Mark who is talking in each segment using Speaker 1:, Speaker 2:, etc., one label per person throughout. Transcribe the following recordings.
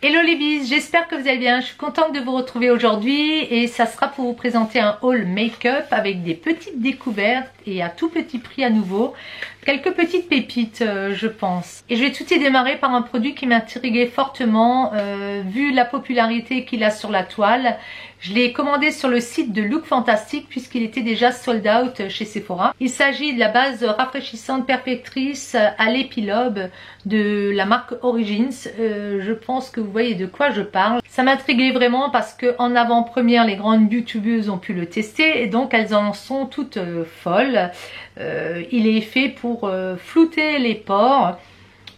Speaker 1: Hello les bises, j'espère que vous allez bien. Je suis contente de vous retrouver aujourd'hui et ça sera pour vous présenter un haul make-up avec des petites découvertes et à tout petit prix à nouveau. Quelques petites pépites je pense. Et je vais tout de suite démarrer par un produit qui m'intriguait fortement vu la popularité qu'il a sur la toile. Je l'ai commandé sur le site de Look Fantastic puisqu'il était déjà sold out chez Sephora. Il s'agit de la base rafraîchissante perfectrice à l'épilobe de la marque Origins. Je pense que vous voyez de quoi je parle. Ça m'intriguait vraiment parce que en avant-première, les grandes youtubeuses ont pu le tester et donc elles en sont toutes folles. Il est fait pour flouter les pores.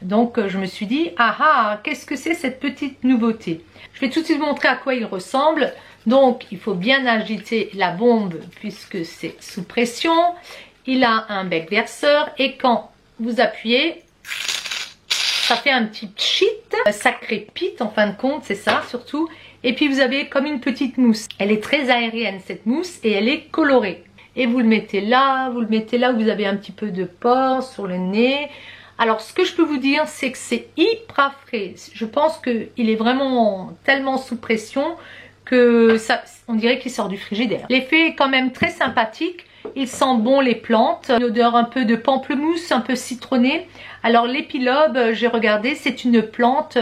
Speaker 1: Donc je me suis dit, qu'est-ce que c'est cette petite nouveauté? Je vais tout de suite vous montrer à quoi il ressemble. Donc il faut bien agiter la bombe puisque c'est sous pression. Il a un bec verseur et quand vous appuyez, ça fait un petit pchit, ça crépite en fin de compte, c'est ça surtout. Et puis vous avez comme une petite mousse. Elle est très aérienne cette mousse et elle est colorée. Et vous le mettez là où vous avez un petit peu de pores sur le nez. Alors ce que je peux vous dire c'est que c'est hyper frais. Je pense qu'il est vraiment tellement sous pression que ça, on dirait qu'il sort du frigidaire. L'effet est quand même très sympathique. Il sent bon les plantes, une odeur un peu de pamplemousse, un peu citronnée. Alors l'épilobe, j'ai regardé, c'est une plante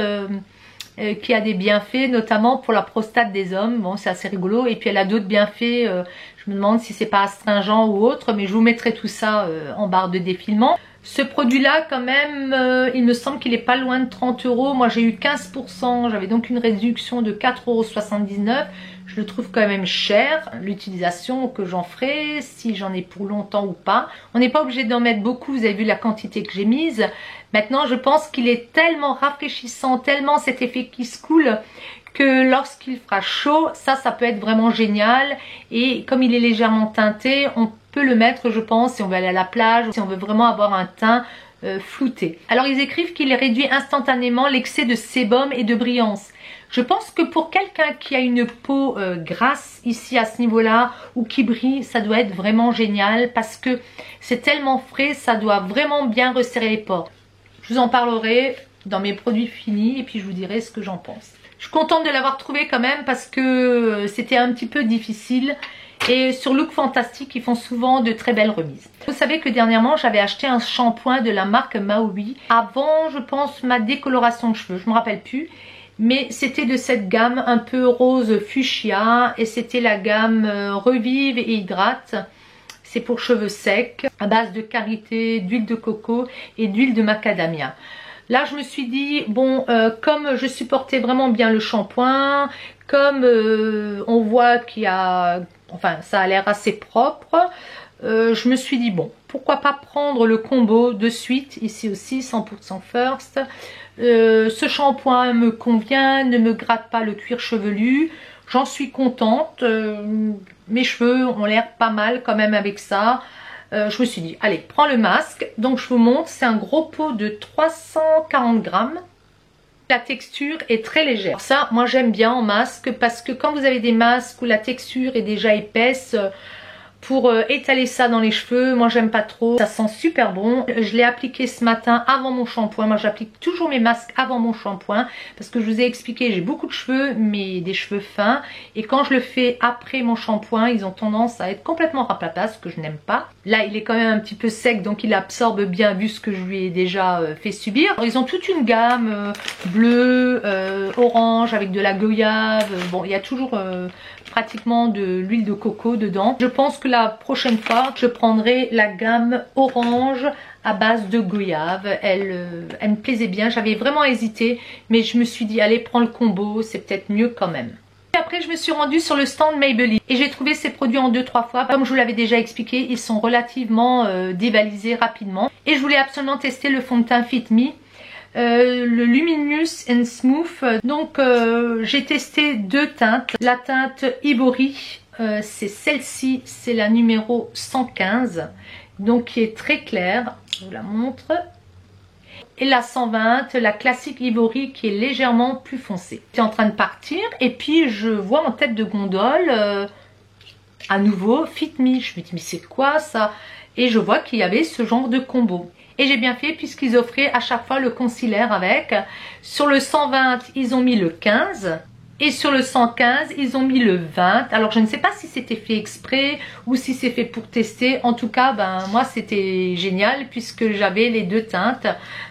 Speaker 1: qui a des bienfaits, notamment pour la prostate des hommes. Bon, c'est assez rigolo. Et puis elle a d'autres bienfaits. Je me demande si c'est pas astringent ou autre, mais je vous mettrai tout ça en barre de défilement. Ce produit-là, quand même, il me semble qu'il est pas loin de 30 €. Moi, j'ai eu 15%. J'avais donc une réduction de 4,79 €. Je le trouve quand même cher. L'utilisation que j'en ferai, si j'en ai pour longtemps ou pas. On n'est pas obligé d'en mettre beaucoup. Vous avez vu la quantité que j'ai mise. Maintenant, je pense qu'il est tellement rafraîchissant, tellement cet effet qui se coule, que lorsqu'il fera chaud, ça peut être vraiment génial. Et comme il est légèrement teinté, on peut le mettre, je pense, si on veut aller à la plage, si on veut vraiment avoir un teint flouté. Alors ils écrivent qu'il réduit instantanément l'excès de sébum et de brillance. Je pense que pour quelqu'un qui a une peau grasse ici à ce niveau-là ou qui brille, ça doit être vraiment génial parce que c'est tellement frais, ça doit vraiment bien resserrer les pores. Je vous en parlerai dans mes produits finis et puis je vous dirai ce que j'en pense. Je suis contente de l'avoir trouvé quand même parce que c'était un petit peu difficile. Et sur Look Fantastic, ils font souvent de très belles remises. Vous savez que dernièrement, j'avais acheté un shampoing de la marque Maui. Avant, je pense, ma décoloration de cheveux. Je ne me rappelle plus. Mais c'était de cette gamme un peu rose fuchsia. Et c'était la gamme Revive et Hydrate. C'est pour cheveux secs, à base de karité, d'huile de coco et d'huile de macadamia. Là, je me suis dit, bon, comme je supportais vraiment bien le shampoing, comme on voit qu'il y a... Enfin, ça a l'air assez propre. Je me suis dit, bon, pourquoi pas prendre le combo de suite, ici aussi, 100% First. Ce shampoing me convient, ne me gratte pas le cuir chevelu. J'en suis contente. Mes cheveux ont l'air pas mal quand même avec ça. Je me suis dit, allez, prends le masque. Donc, je vous montre, c'est un gros pot de 340 grammes. La texture est très légère. Ça, moi j'aime bien en masque parce que quand vous avez des masques où la texture est déjà épaisse, pour étaler ça dans les cheveux, moi j'aime pas trop. Ça sent super bon. Je l'ai appliqué ce matin avant mon shampoing. Moi j'applique toujours mes masques avant mon shampoing parce que je vous ai expliqué, j'ai beaucoup de cheveux mais des cheveux fins. Et quand je le fais après mon shampoing, ils ont tendance à être complètement raplaplas, ce que je n'aime pas. Là il est quand même un petit peu sec donc il absorbe bien vu ce que je lui ai déjà fait subir. Alors, ils ont toute une gamme bleu, orange avec de la goyave. Bon il y a toujours... pratiquement de l'huile de coco dedans. Je pense que la prochaine fois, je prendrai la gamme orange à base de goyave. Elle me plaisait bien. J'avais vraiment hésité, mais je me suis dit, allez, prends le combo, c'est peut-être mieux quand même. Et après, je me suis rendue sur le stand Maybelline et j'ai trouvé ces produits en 2-3 fois. Comme je vous l'avais déjà expliqué, ils sont relativement dévalisés rapidement. Et je voulais absolument tester le fond de teint Fit Me. Le Luminous and Smooth. Donc j'ai testé deux teintes. La teinte Ivory, c'est celle-ci, c'est la numéro 115, donc qui est très claire. Je vous la montre. Et la 120, la classique Ivory, qui est légèrement plus foncée. Je suis en train de partir et puis je vois en tête de gondole à nouveau Fit Me. Je me dis mais c'est quoi ça? et je vois qu'il y avait ce genre de combo. Et j'ai bien fait puisqu'ils offraient à chaque fois le concealer avec. Sur le 120, ils ont mis le 15. Et sur le 115, ils ont mis le 20. Alors, je ne sais pas si c'était fait exprès ou si c'est fait pour tester. En tout cas, ben, moi, c'était génial puisque j'avais les deux teintes.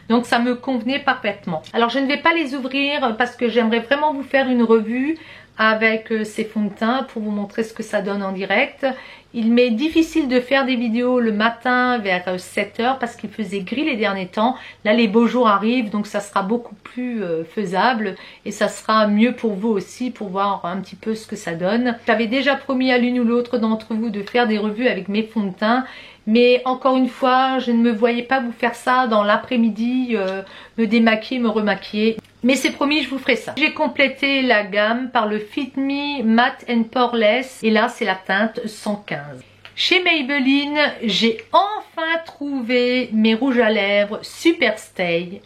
Speaker 1: Donc, ça me convenait parfaitement. Alors, je ne vais pas les ouvrir parce que j'aimerais vraiment vous faire une revue avec ces fonds de teint pour vous montrer ce que ça donne en direct. Il m'est difficile de faire des vidéos le matin vers 7 h parce qu'il faisait gris les derniers temps. Là, les beaux jours arrivent, donc ça sera beaucoup plus faisable et ça sera mieux pour vous aussi pour voir un petit peu ce que ça donne. J'avais déjà promis à l'une ou l'autre d'entre vous de faire des revues avec mes fonds de teint. Mais encore une fois, je ne me voyais pas vous faire ça dans l'après-midi, me démaquiller, me remaquiller. Mais c'est promis, je vous ferai ça. J'ai complété la gamme par le Fit Me Matte and Poreless. Et là, c'est la teinte 115. Chez Maybelline, j'ai enfin trouvé mes rouges à lèvres Super Stay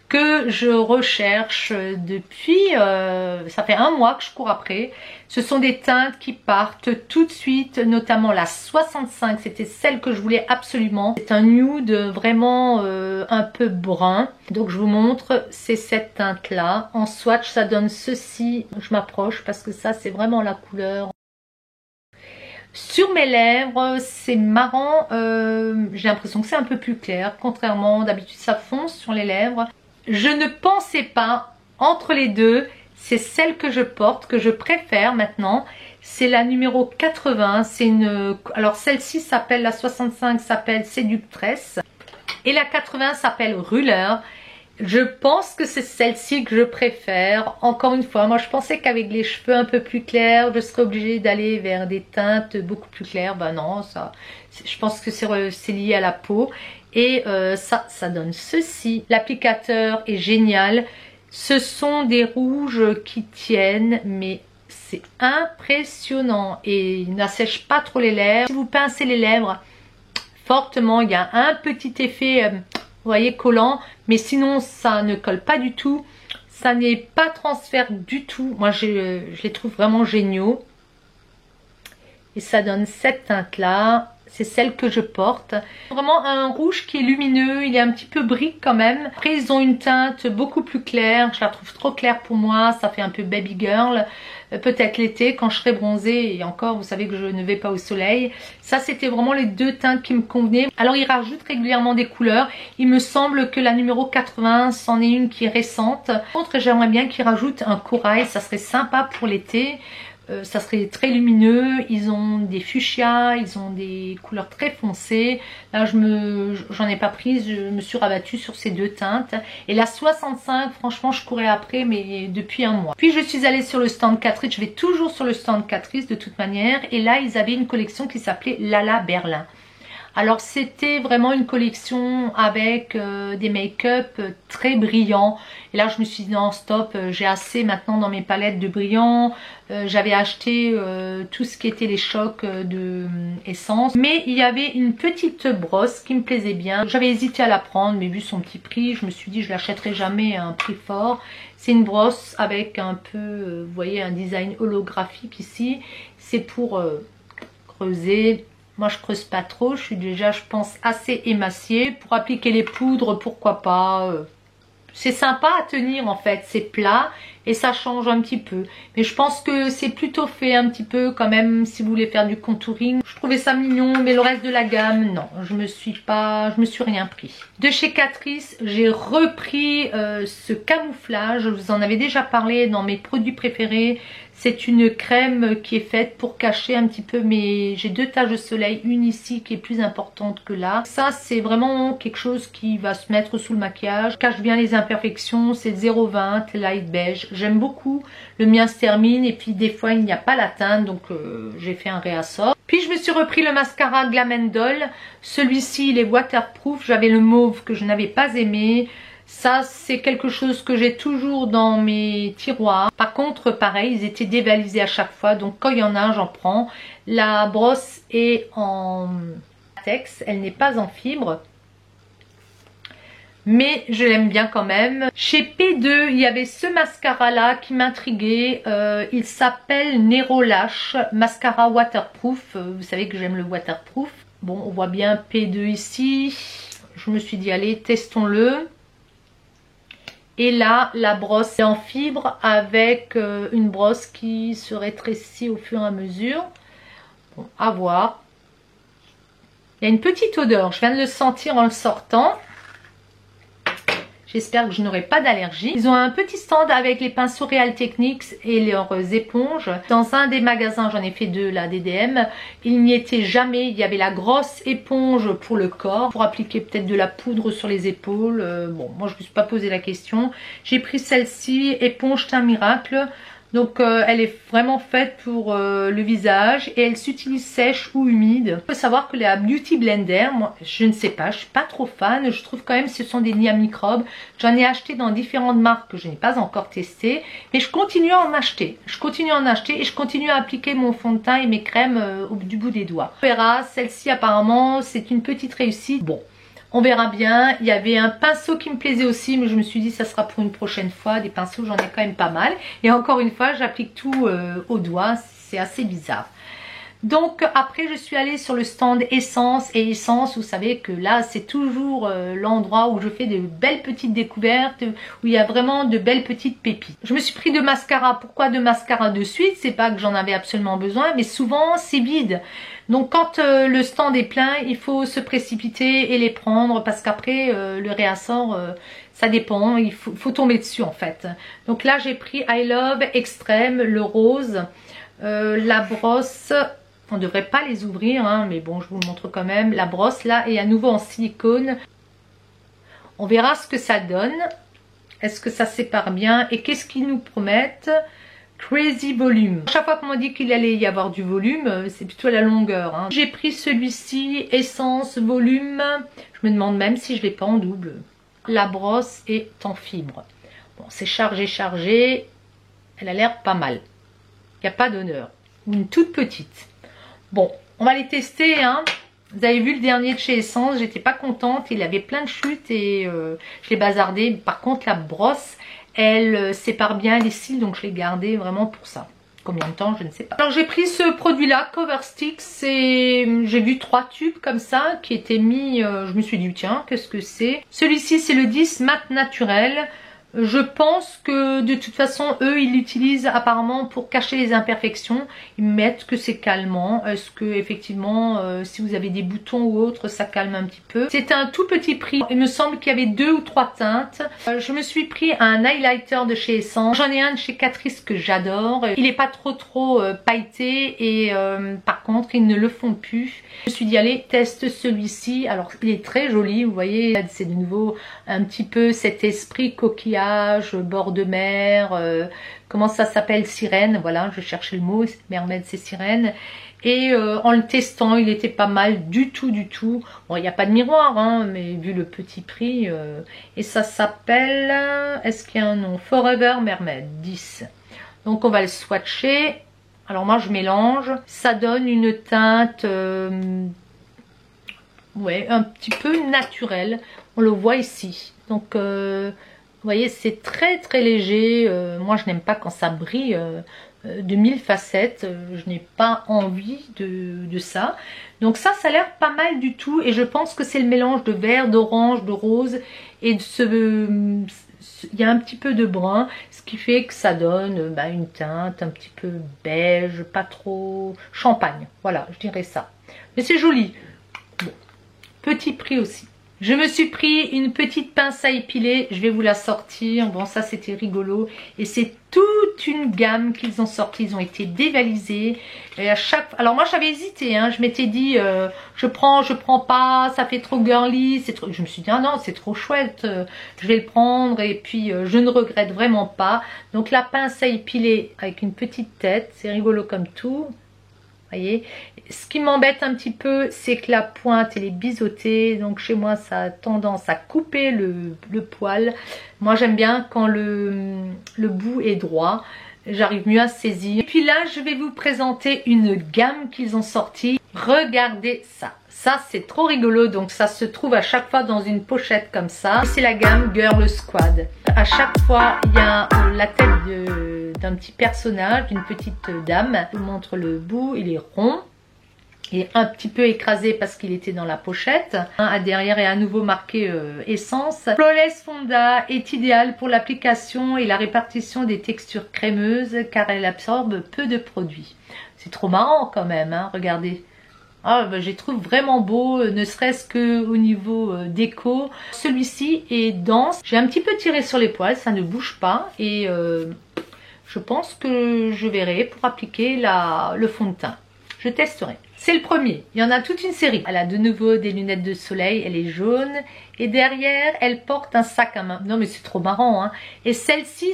Speaker 1: que je recherche depuis, ça fait un mois que je cours après. Ce sont des teintes qui partent tout de suite, notamment la 65, c'était celle que je voulais absolument. C'est un nude vraiment un peu brun. Donc je vous montre, c'est cette teinte là. En swatch, ça donne ceci. Je m'approche parce que ça, c'est vraiment la couleur. Sur mes lèvres, c'est marrant, j'ai l'impression que c'est un peu plus clair. Contrairement, d'habitude ça fonce sur les lèvres. Je ne pensais pas, entre les deux, c'est celle que je porte, que je préfère maintenant. C'est la numéro 80. C'est une. Alors celle-ci s'appelle, la 65 s'appelle Séductress. Et la 80 s'appelle Ruler. Je pense que c'est celle-ci que je préfère. Encore une fois, moi je pensais qu'avec les cheveux un peu plus clairs, je serais obligée d'aller vers des teintes beaucoup plus claires. Ben non, ça, je pense que c'est lié à la peau. Et ça donne ceci. L'applicateur est génial. Ce sont des rouges qui tiennent, mais c'est impressionnant. Et ils n'assèchent pas trop les lèvres. Si vous pincez les lèvres fortement, il y a un petit effet, vous voyez, collant. Mais sinon, ça ne colle pas du tout. Ça n'est pas transfert du tout. Moi, je les trouve vraiment géniaux. Et ça donne cette teinte-là. C'est celle que je porte. Vraiment un rouge qui est lumineux, il est un petit peu brique quand même. Après ils ont une teinte beaucoup plus claire, je la trouve trop claire pour moi, ça fait un peu baby girl. Peut-être l'été quand je serai bronzée, et encore vous savez que je ne vais pas au soleil. Ça c'était vraiment les deux teintes qui me convenaient. Alors ils rajoutent régulièrement des couleurs. Il me semble que la numéro 80 c'en est une qui est récente. Par contre j'aimerais bien qu'ils rajoutent un corail, ça serait sympa pour l'été. Ça serait très lumineux, ils ont des fuchsias, ils ont des couleurs très foncées. Là j'en ai pas pris, je me suis rabattue sur ces deux teintes. Et la 65, franchement je courais après mais depuis un mois. Puis je suis allée sur le stand Catrice, je vais toujours sur le stand Catrice de toute manière. Et là ils avaient une collection qui s'appelait Lala Berlin. Alors c'était vraiment une collection avec des make-up très brillants. Et là je me suis dit non stop, j'ai assez maintenant dans mes palettes de brillants. J'avais acheté tout ce qui était les chocs de essence. Mais il y avait une petite brosse qui me plaisait bien. J'avais hésité à la prendre mais vu son petit prix, je me suis dit je l'achèterai jamais à un prix fort. C'est une brosse avec un peu, vous voyez, un design holographique ici. C'est pour creuser. Moi je creuse pas trop, je suis déjà je pense assez émaciée. Pour appliquer les poudres, pourquoi pas. C'est sympa à tenir en fait, c'est plat et ça change un petit peu. Mais je pense que c'est plutôt fait un petit peu quand même si vous voulez faire du contouring. Je trouvais ça mignon mais le reste de la gamme non, je me suis rien pris. De chez Catrice, j'ai repris ce camouflage, je vous en avais déjà parlé dans mes produits préférés. C'est une crème qui est faite pour cacher un petit peu mes... J'ai deux taches de soleil, une ici qui est plus importante que là. Ça c'est vraiment quelque chose qui va se mettre sous le maquillage. Cache bien les imperfections, c'est 0,20 light beige. J'aime beaucoup. Le mien se termine et puis des fois il n'y a pas la teinte donc j'ai fait un réassort. Puis je me suis repris le mascara Glam & Doll. Celui-ci il est waterproof. J'avais le mauve que je n'avais pas aimé. Ça c'est quelque chose que j'ai toujours dans mes tiroirs. Par contre pareil ils étaient dévalisés à chaque fois. Donc quand il y en a j'en prends. La brosse est en latex. Elle n'est pas en fibre. Mais je l'aime bien quand même. Chez P2 il y avait ce mascara là qui m'intriguait. Il s'appelle Nero Lash Mascara Waterproof. Vous savez que j'aime le waterproof. Bon, on voit bien P2 ici. Je me suis dit, allez, testons-le. Et là, la brosse est en fibre avec une brosse qui se rétrécit au fur et à mesure. Bon, à voir. Il y a une petite odeur, je viens de le sentir en le sortant. J'espère que je n'aurai pas d'allergie. Ils ont un petit stand avec les pinceaux Real Techniques et leurs éponges. Dans un des magasins, j'en ai fait deux, la DDM, il n'y était jamais. Il y avait la grosse éponge pour le corps, pour appliquer peut-être de la poudre sur les épaules. Bon, moi je ne me suis pas posé la question. J'ai pris celle-ci, éponge teint miracle. Donc elle est vraiment faite pour le visage et elle s'utilise sèche ou humide. Il faut savoir que la Beauty Blender, moi je ne sais pas, je suis pas trop fan. Je trouve quand même que ce sont des nids à microbes. J'en ai acheté dans différentes marques que je n'ai pas encore testées. Mais je continue à en acheter. Je continue à en acheter et je continue à appliquer mon fond de teint et mes crèmes du bout des doigts. On verra, celle-ci apparemment c'est une petite réussite. Bon. On verra bien. Il y avait un pinceau qui me plaisait aussi, mais je me suis dit ça sera pour une prochaine fois. Des pinceaux, j'en ai quand même pas mal. Et encore une fois, j'applique tout au doigt. C'est assez bizarre. Donc après, je suis allée sur le stand Essence. Et Essence, vous savez que là, c'est toujours l'endroit où je fais de belles petites découvertes, où il y a vraiment de belles petites pépites. Je me suis pris de mascara. Pourquoi de mascara de suite? C'est pas que j'en avais absolument besoin, mais souvent, c'est vide. Donc quand le stand est plein, il faut se précipiter et les prendre parce qu'après le réassort, ça dépend, il faut tomber dessus en fait. Donc là j'ai pris I Love Extreme, le rose, la brosse, on ne devrait pas les ouvrir, hein, mais bon je vous le montre quand même. La brosse là est à nouveau en silicone. On verra ce que ça donne. Est-ce que ça sépare bien et qu'est-ce qu'ils nous promettent? Crazy volume. Chaque fois qu'on m'a dit qu'il allait y avoir du volume, c'est plutôt la longueur. Hein. J'ai pris celui-ci, essence, volume. Je me demande même si je ne l'ai pas en double. La brosse est en fibre. Bon, c'est chargé. Elle a l'air pas mal. Il n'y a pas d'honneur. Une toute petite. Bon, on va les tester. Hein. Vous avez vu le dernier de chez Essence, j'étais pas contente. Il avait plein de chutes et je l'ai bazardé. Par contre, la brosse, elle sépare bien les cils, donc je l'ai gardé vraiment pour ça. Combien de temps, je ne sais pas. Alors j'ai pris ce produit-là, Cover Stick. J'ai vu 3 tubes comme ça qui étaient mis. Je me suis dit tiens, qu'est-ce que c'est? Celui-ci c'est le 10 mat naturel. Je pense que de toute façon, eux, ils l'utilisent apparemment pour cacher les imperfections. Ils mettent que c'est calmant. Est-ce que effectivement, si vous avez des boutons ou autre, ça calme un petit peu. C'est un tout petit prix. Il me semble qu'il y avait 2 ou 3 teintes. Je me suis pris un highlighter de chez Essence. J'en ai un de chez Catrice que j'adore. Il n'est pas trop pailleté et par contre, ils ne le font plus. Je me suis dit, allez, teste celui-ci. Alors, il est très joli. Vous voyez, c'est de nouveau un petit peu cet esprit coquillage. Bord de mer, comment ça s'appelle, sirène, voilà, je cherchais le mot, mermaid c'est sirène, et en le testant, il était pas mal du tout. Bon, il n'y a pas de miroir, hein, mais vu le petit prix, et ça s'appelle, est-ce qu'il y a un nom? Forever Mermaid 10. Donc on va le swatcher. Alors moi je mélange, ça donne une teinte, ouais, un petit peu naturelle, on le voit ici, donc vous voyez, c'est très léger. Moi, je n'aime pas quand ça brille de 1000 facettes. Je n'ai pas envie de ça. Donc ça a l'air pas mal du tout. Et je pense que c'est le mélange de vert, d'orange, de rose. Et il y a un petit peu de brun. Ce qui fait que ça donne une teinte un petit peu beige, pas trop champagne. Voilà, je dirais ça. Mais c'est joli. Bon. Petit prix aussi. Je me suis pris une petite pince à épiler, je vais vous la sortir. Bon, ça c'était rigolo. Et c'est toute une gamme qu'ils ont sorti, ils ont été dévalisés. Et à chaque... Alors moi j'avais hésité, hein. Je m'étais dit je prends pas, ça fait trop girly. Trop... Je me suis dit ah non, c'est trop chouette, je vais le prendre. Et puis je ne regrette vraiment pas. Donc la pince à épiler avec une petite tête, c'est rigolo comme tout. Voyez, ce qui m'embête un petit peu, c'est que la pointe elle est biseautée, donc chez moi ça a tendance à couper le poil. Moi j'aime bien quand le bout est droit, j'arrive mieux à saisir. Et puis là je vais vous présenter une gamme qu'ils ont sortie. Regardez ça. Ça c'est trop rigolo, donc ça se trouve à chaque fois dans une pochette comme ça. C'est la gamme Girl Squad. À chaque fois il y a la tête d'un petit personnage, d'une petite dame. Je vous montre le bout, il est rond. est un petit peu écrasé parce qu'il était dans la pochette. Derrière est à nouveau marqué essence. Flawless Fonda est idéal pour l'application et la répartition des textures crémeuses car elle absorbe peu de produits. C'est trop marrant quand même, hein, regardez. Ah, bah, je les trouve vraiment beaux, ne serait-ce que au niveau déco. Celui-ci est dense. J'ai un petit peu tiré sur les poils, ça ne bouge pas. Et je pense que je verrai pour appliquer le fond de teint. Je testerai. C'est le premier. Il y en a toute une série. Elle a de nouveau des lunettes de soleil. Elle est jaune. Et derrière, elle porte un sac à main. Non, mais c'est trop marrant, hein. Et celle-ci,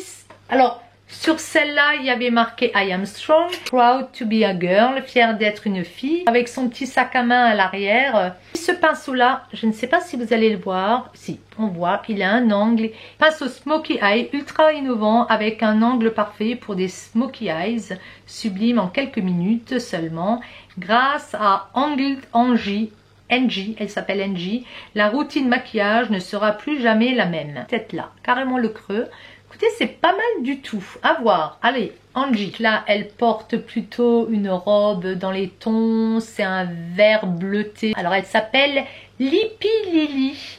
Speaker 1: alors... Sur celle-là, il y avait marqué I am strong, proud to be a girl, fière d'être une fille, avec son petit sac à main à l'arrière. Ce pinceau-là, je ne sais pas si vous allez le voir. Si, on voit, il a un angle. Pinceau Smoky Eye, ultra innovant, avec un angle parfait pour des Smoky Eyes, sublime en quelques minutes seulement. Grâce à Angled Angie, elle s'appelle NG, la routine maquillage ne sera plus jamais la même. Tête là, carrément le creux. Écoutez, c'est pas mal du tout. À voir. Allez, Angie. Là, elle porte plutôt une robe dans les tons. C'est un vert bleuté. Alors, elle s'appelle Lippy Lily.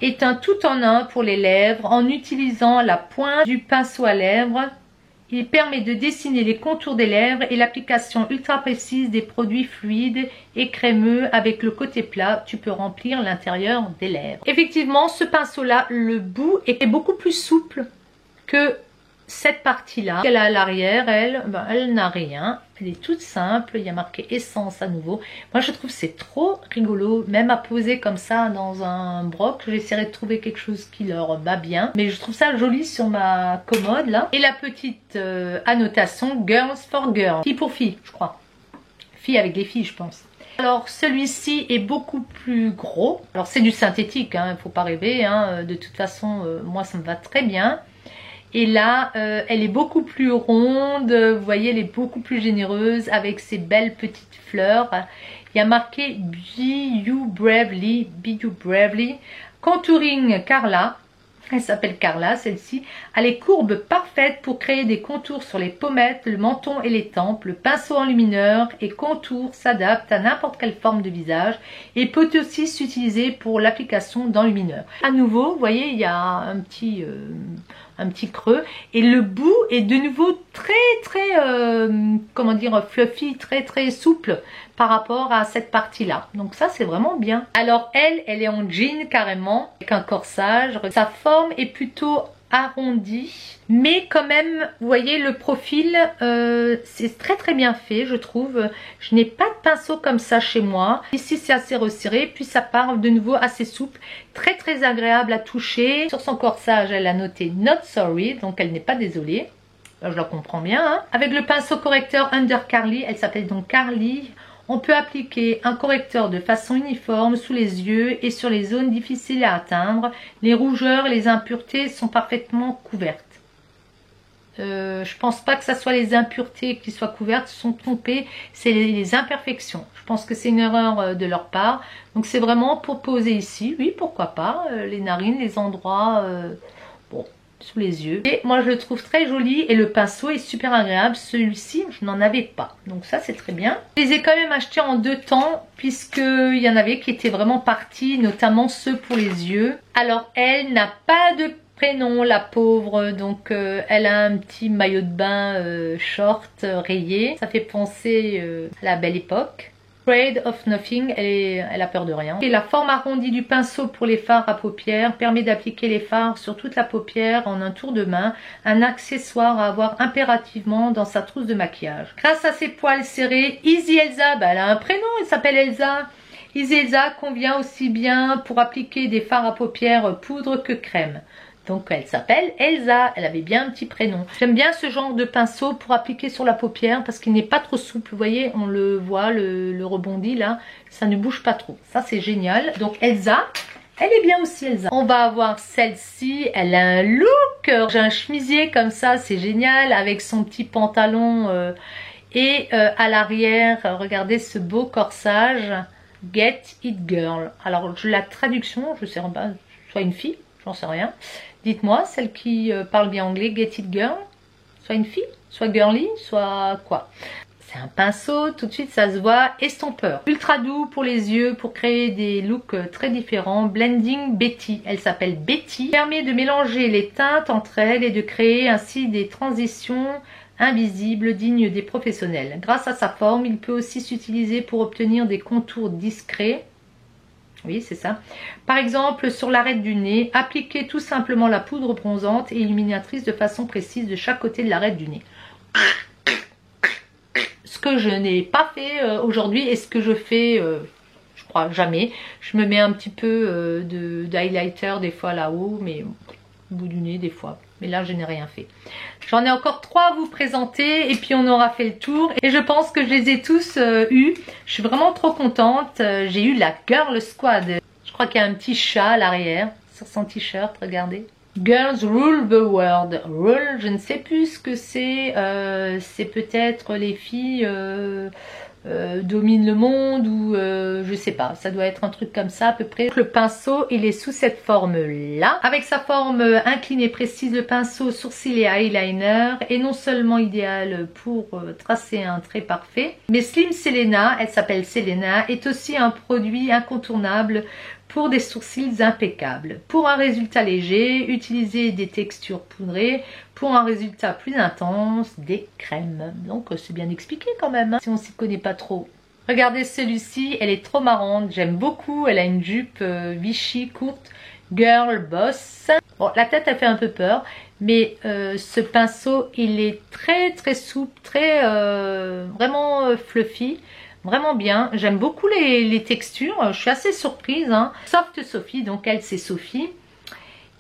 Speaker 1: Est un tout en un pour les lèvres. En utilisant la pointe du pinceau à lèvres, il permet de dessiner les contours des lèvres et l'application ultra précise des produits fluides et crémeux. Avec le côté plat, tu peux remplir l'intérieur des lèvres. Effectivement, ce pinceau-là, le bout est beaucoup plus souple que cette partie-là. Elle a à l'arrière, elle n'a rien. Elle est toute simple. Il y a marqué essence à nouveau. Moi, je trouve c'est trop rigolo, même à poser comme ça dans un broc. J'essaierai de trouver quelque chose qui leur va bien. Mais je trouve ça joli sur ma commode là. Et la petite annotation Girls for Girls. Fille pour fille, je crois. Fille avec les filles, je pense. Alors celui-ci est beaucoup plus gros. Alors c'est du synthétique, hein, faut pas rêver. Hein. De toute façon, moi ça me va très bien. Et là, elle est beaucoup plus ronde, vous voyez, elle est beaucoup plus généreuse avec ses belles petites fleurs. Il y a marqué Be You Bravely, Contouring Carla. Elle s'appelle Carla, celle-ci. Elle est courbe parfaite pour créer des contours sur les pommettes, le menton et les tempes. Le pinceau enlumineur et contour s'adapte à n'importe quelle forme de visage et peut aussi s'utiliser pour l'application d'enlumineur. À nouveau, vous voyez, il y a un petit creux et le bout est de nouveau très comment dire, fluffy, très souple par rapport à cette partie là. Donc ça c'est vraiment bien. Alors elle est en jean carrément avec un corsage. Sa forme est plutôt arrondi, mais quand même vous voyez le profil, c'est très bien fait je trouve. Je n'ai pas de pinceau comme ça chez moi. Ici c'est assez resserré, puis ça part de nouveau assez souple, très agréable à toucher. Sur son corsage elle a noté not sorry, donc elle n'est pas désolée. Là, je la comprends bien, hein. Avec le pinceau correcteur Under Carly, elle s'appelle donc Carly. On peut appliquer un correcteur de façon uniforme sous les yeux et sur les zones difficiles à atteindre. Les rougeurs et les impuretés sont parfaitement couvertes. Je pense pas que ça soit les impuretés qui soient couvertes, se sont trompés, c'est les imperfections. Je pense que c'est une erreur de leur part. Donc c'est vraiment pour poser ici, oui pourquoi pas, les narines, les endroits, bon, sous les yeux. Et moi je le trouve très joli et le pinceau est super agréable. Celui-ci je n'en avais pas, donc ça c'est très bien. Je les ai quand même achetés en deux temps puisqu'il y en avait qui étaient vraiment partis, notamment ceux pour les yeux. Alors elle n'a pas de prénom la pauvre, donc elle a un petit maillot de bain short rayé, ça fait penser à la belle époque. Afraid of Nothing, elle a peur de rien. Et la forme arrondie du pinceau pour les fards à paupières permet d'appliquer les fards sur toute la paupière en un tour de main, un accessoire à avoir impérativement dans sa trousse de maquillage. Grâce à ses poils serrés, Easy Elsa, bah, elle a un prénom, elle s'appelle Elsa. Easy Elsa convient aussi bien pour appliquer des fards à paupières poudre que crème. Donc elle s'appelle Elsa, elle avait bien un petit prénom. J'aime bien ce genre de pinceau pour appliquer sur la paupière parce qu'il n'est pas trop souple. Vous voyez, on le voit, le rebondi là, ça ne bouge pas trop. Ça c'est génial. Donc Elsa, elle est bien aussi Elsa. On va avoir celle-ci, elle a un look. J'ai un chemisier comme ça, c'est génial, avec son petit pantalon et à l'arrière, regardez ce beau corsage. Get It Girl. Alors la traduction, je sais pas, soit une fille, j'en sais rien. Dites-moi, celle qui parle bien anglais, Get It Girl, soit une fille, soit girly, soit quoi. C'est un pinceau, tout de suite ça se voit, estompeur. Ultra doux pour les yeux, pour créer des looks très différents. Blending Betty, elle s'appelle Betty. Permet de mélanger les teintes entre elles et de créer ainsi des transitions invisibles dignes des professionnels. Grâce à sa forme, il peut aussi s'utiliser pour obtenir des contours discrets. Oui, c'est ça. Par exemple, sur l'arête du nez, appliquez tout simplement la poudre bronzante et illuminatrice de façon précise de chaque côté de l'arête du nez. Ce que je n'ai pas fait aujourd'hui et ce que je fais, je crois jamais. Je me mets un petit peu de highlighter des fois là-haut, mais au bout du nez des fois. Mais là, je n'ai rien fait. J'en ai encore 3 à vous présenter et puis on aura fait le tour. Et je pense que je les ai tous eus. Je suis vraiment trop contente. J'ai eu la Girl Squad. Je crois qu'il y a un petit chat à l'arrière sur son t-shirt, regardez. Girls Rule the World. Rule, je ne sais plus ce que c'est. C'est peut-être les filles dominent le monde ou je sais pas. Ça doit être un truc comme ça à peu près. Le pinceau, il est sous cette forme-là. Avec sa forme inclinée précise, le pinceau sourcil et eyeliner est non seulement idéal pour tracer un trait parfait, mais Slim Selena, elle s'appelle Selena, est aussi un produit incontournable pour des sourcils impeccables. Pour un résultat léger, utilisez des textures poudrées. Pour un résultat plus intense, des crèmes. Donc c'est bien expliqué quand même, hein, si on s'y connaît pas trop. Regardez celui-ci, elle est trop marrante, j'aime beaucoup. Elle a une jupe Vichy courte, girl boss. Bon, la tête elle fait un peu peur, mais ce pinceau il est très souple, très vraiment fluffy. Vraiment bien, j'aime beaucoup les textures, je suis assez surprise, hein. Soft Sophie, donc elle c'est Sophie.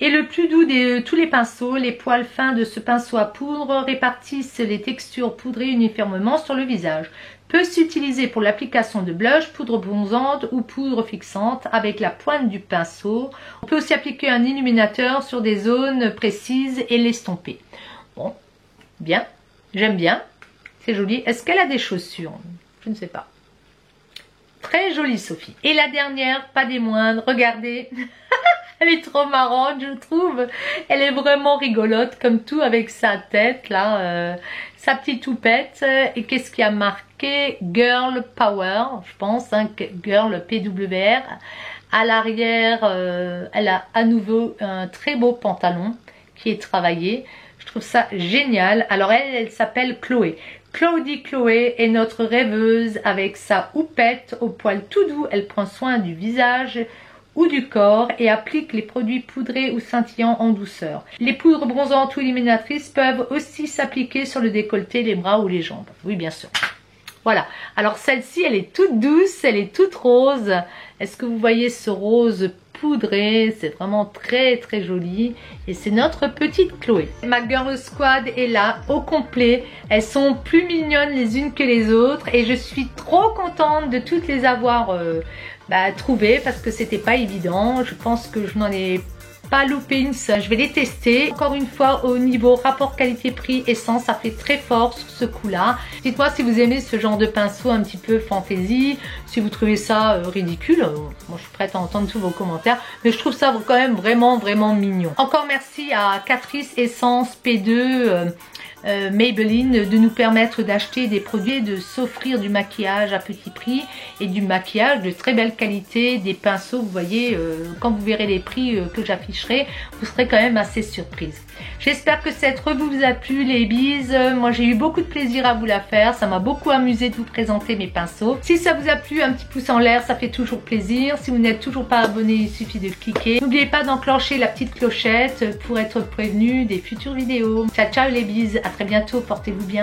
Speaker 1: Et le plus doux de tous les pinceaux, les poils fins de ce pinceau à poudre répartissent les textures poudrées uniformément sur le visage. Peut s'utiliser pour l'application de blush, poudre bronzante ou poudre fixante avec la pointe du pinceau. On peut aussi appliquer un illuminateur sur des zones précises et l'estomper. Bon, bien, j'aime bien, c'est joli. Est-ce qu'elle a des chaussures? Je ne sais pas. Très jolie Sophie. Et la dernière, pas des moindres, regardez. Elle est trop marrante, je trouve. Elle est vraiment rigolote, comme tout, avec sa tête, là, sa petite toupette. Et qu'est-ce qui a marqué? Girl Power, je pense, hein, Girl PWR. À l'arrière, elle a à nouveau un très beau pantalon qui est travaillé. Je trouve ça génial. Alors elle s'appelle Chloé. Claudie Chloé est notre rêveuse avec sa houppette au poil tout doux. Elle prend soin du visage ou du corps et applique les produits poudrés ou scintillants en douceur. Les poudres bronzantes ou illuminatrices peuvent aussi s'appliquer sur le décolleté, les bras ou les jambes. Oui, bien sûr. Voilà. Alors celle-ci, elle est toute douce, elle est toute rose. Est-ce que vous voyez ce rose poudré? C'est vraiment très joli. Et c'est notre petite Chloé. Ma Girl Squad est là au complet. Elles sont plus mignonnes les unes que les autres. Et je suis trop contente de toutes les avoir trouvées parce que c'était pas évident. Je pense que je n'en ai pas loupé une seule. Je vais les tester. Encore une fois, au niveau rapport qualité-prix essence, ça fait très fort sur ce coup-là. Dites-moi si vous aimez ce genre de pinceau un petit peu fantaisie, si vous trouvez ça ridicule. Moi, je suis prête à entendre tous vos commentaires, mais je trouve ça quand même vraiment mignon. Encore merci à Catrice Essence P2 Maybelline de nous permettre d'acheter des produits, de s'offrir du maquillage à petit prix et du maquillage de très belle qualité, des pinceaux. Vous voyez, quand vous verrez les prix que j'afficherai, vous serez quand même assez surprise. J'espère que cette revue vous a plu, les bises. Moi j'ai eu beaucoup de plaisir à vous la faire, ça m'a beaucoup amusé de vous présenter mes pinceaux. Si ça vous a plu, un petit pouce en l'air, ça fait toujours plaisir. Si vous n'êtes toujours pas abonné, il suffit de cliquer. N'oubliez pas d'enclencher la petite clochette pour être prévenu des futures vidéos. Ciao ciao les bises, à très bientôt, portez-vous bien.